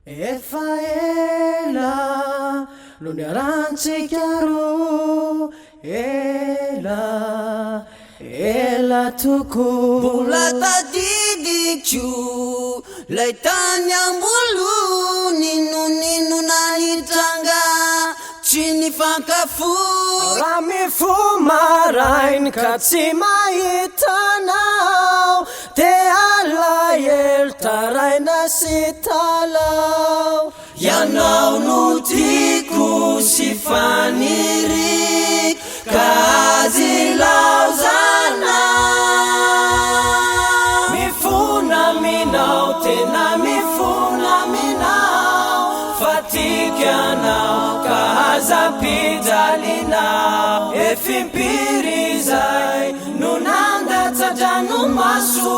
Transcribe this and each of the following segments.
Efa ela no niarantsika ro, ela tokoa. Mbola tadidiko lay tany ambolo, nino nanitranga tsy nifankafo. Raha mifo marainy ka tsy mahitanao, te alahelo taraina sy talao. Ianao no tiako sy faniriko, ka azy laozana. Mifona minao, tena mifona minao, fa tiako ianao ka aza-pijalinao. Efimpiry izay no nandatsadranomaso,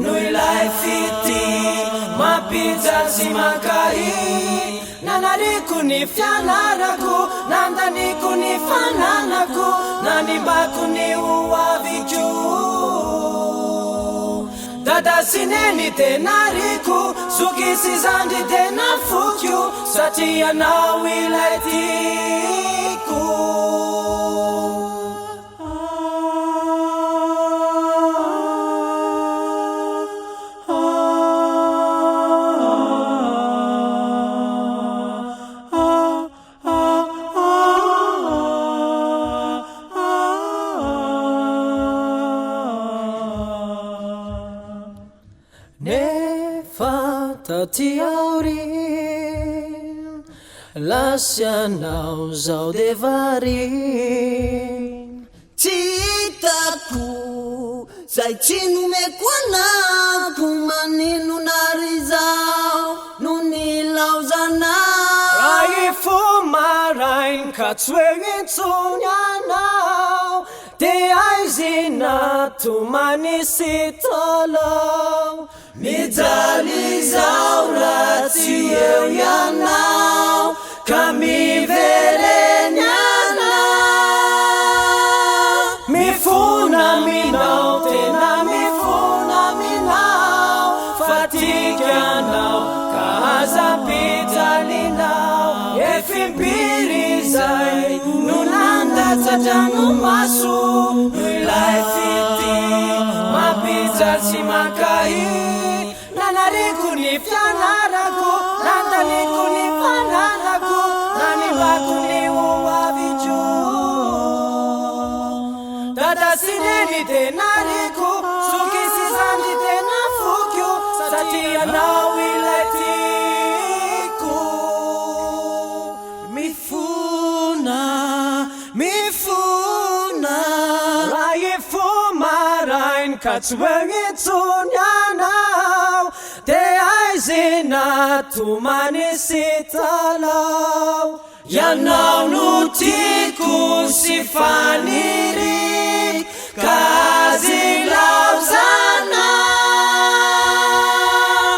noho ilay fity mampijaly sy mankahy. Nanariko ny fianarako, nandaniko ny fananako, nanimbako ny hoaviko. Dada sy neny tenariko, zoky sy zandry tena fokio, satria anao ilay tiako. Nefa taty aoriny, lasy anao zao de variny. Tsy hitako zay tsy nomeko anako, manino nary zao no nilaozanao. Raha ifo marainy ka tsy hoe intsony anao, de aizy natomany sy talao. Mijaly zao raha tsy eo ianao, ka mivereny anao. Mifona minao, tena mifona minao, fa tiako ianao ka aza-pijalinao. Efimpiry izay no nandatsadranomaso, noho ilay fity mampijaly sy mankahy. Nanariko ny fianarako, nandaniko ny fananako, nanimbako ny hoaviko. Dada sy neny tenariko, zoky sy zandry tena fokio, satria anao ilay tiako. Mifona raha ifo marainy ka tsy hoe intsony anao, de aizy natomany sy talao. Ianao no tiako sy faniriko, ka azy laozana.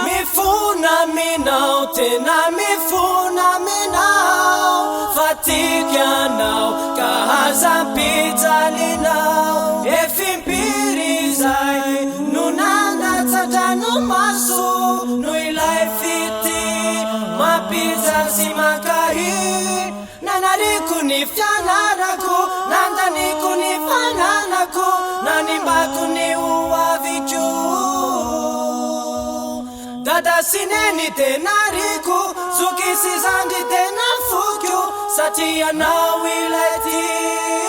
Mifona minao, tena mifona minao, fa tiako ianao ka aza-pijalinao. Efimpiry izay no nandatsadranomaso, noho ilay fity mampijaly sy mankahy. Nanariko ny fianarako, nandaniko ny fananako, nanimbako ny hoaviko. Dada sy neny tenariko, zoky sy zandry tena fokio, satria anao ilay tiako.